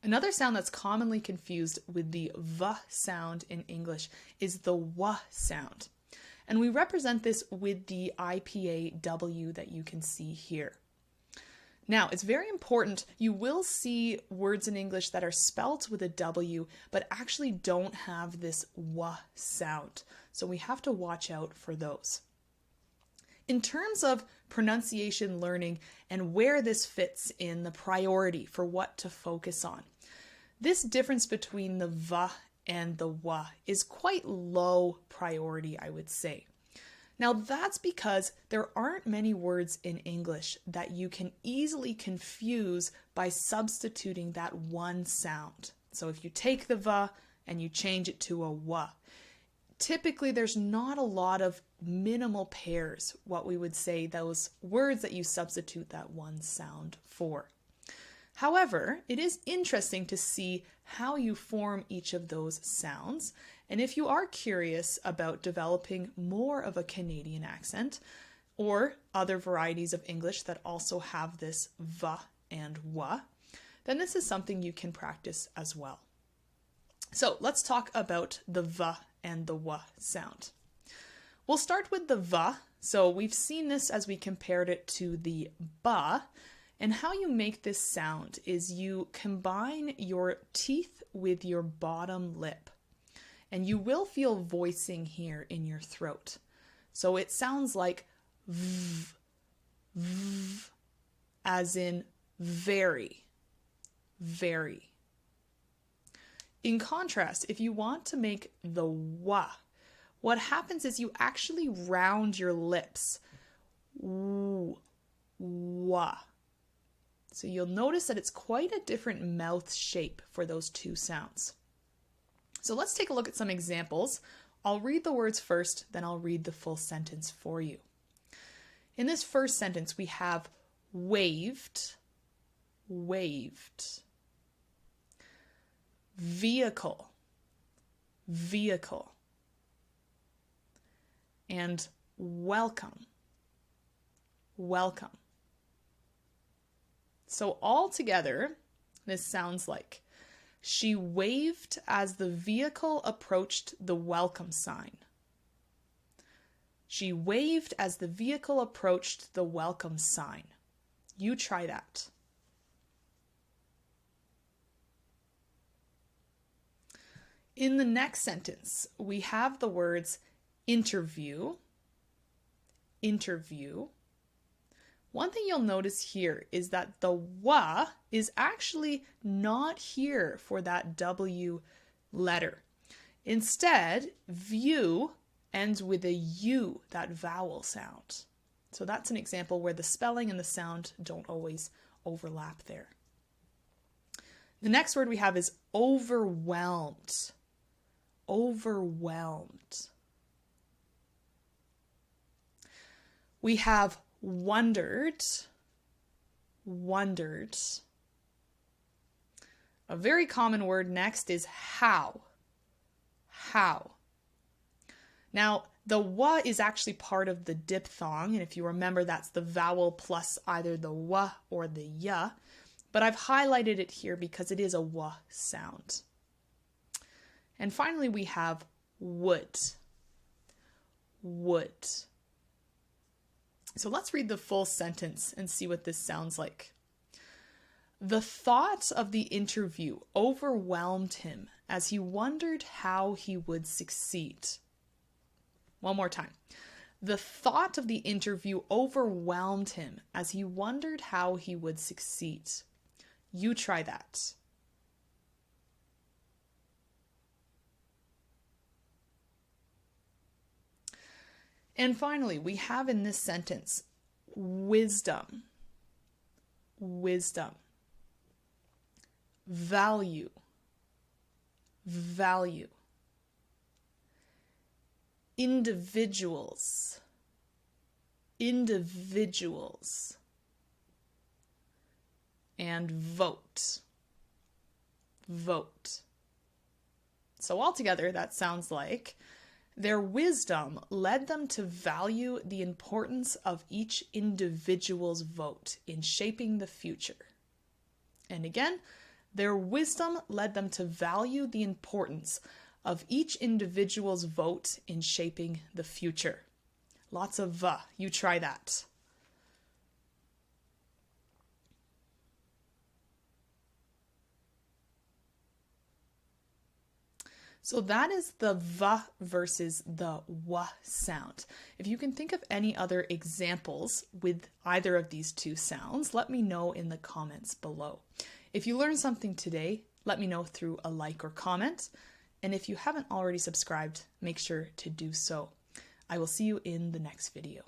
Another sound that's commonly confused with the V sound in English is the W sound. And we represent this with the IPA W that you can see here. Now, it's very important. You will see words in English that are spelt with a W, but actually don't have this W sound. So we have to watch out for those. In terms of pronunciation learning and where this fits in the priority for what to focus on, this difference between the V and the W is quite low priority, I would say. Now that's because there aren't many words in English that you can easily confuse by substituting that one sound. So if you take the V and you change it to a W, typically there's not a lot of minimal pairs, what we would say, those words that you substitute that one sound for. However, it is interesting to see how you form each of those sounds. And if you are curious about developing more of a Canadian accent or other varieties of English that also have this V and W, then this is something you can practice as well. So let's talk about the V and the W sound. We'll start with the V. So we've seen this as we compared it to the B. And how you make this sound is you combine your teeth with your bottom lip. And you will feel voicing here in your throat. So it sounds like V, V, as in very, very. In contrast, if you want to make the W, what happens is you actually round your lips. W, W. So you'll notice that it's quite a different mouth shape for those two sounds. So let's take a look at some examples. I'll read the words first, then I'll read the full sentence for you. In this first sentence, we have waved, waved. Vehicle, vehicle. And welcome, welcome. So all together, this sounds like, she waved as the vehicle approached the welcome sign. She waved as the vehicle approached the welcome sign. You try that. In the next sentence, we have the words interview, interview. One thing you'll notice here is that the W is actually not here for that W letter. Instead, view ends with a U, that vowel sound. So that's an example where the spelling and the sound don't always overlap there. The next word we have is overwhelmed. Overwhelmed. We have wondered, wondered. A very common word next is how, how. Now, the W is actually part of the diphthong, and if you remember, that's the vowel plus either the W or the Y, but I've highlighted it here because it is a W sound. And finally, we have would, would. So let's read the full sentence and see what this sounds like. The thought of the interview overwhelmed him as he wondered how he would succeed. One more time. The thought of the interview overwhelmed him as he wondered how he would succeed. You try that. And finally, we have in this sentence, wisdom, wisdom, value, value, individuals, individuals, and vote, vote. So altogether, that sounds like their wisdom led them to value the importance of each individual's vote in shaping the future. And again, Their wisdom led them to value the importance of each individual's vote in shaping the future. Lots of V. You try that. So that is the V versus the W sound. If you can think of any other examples with either of these two sounds, let me know in the comments below. If you learned something today, let me know through a like or comment. And if you haven't already subscribed, make sure to do so. I will see you in the next video.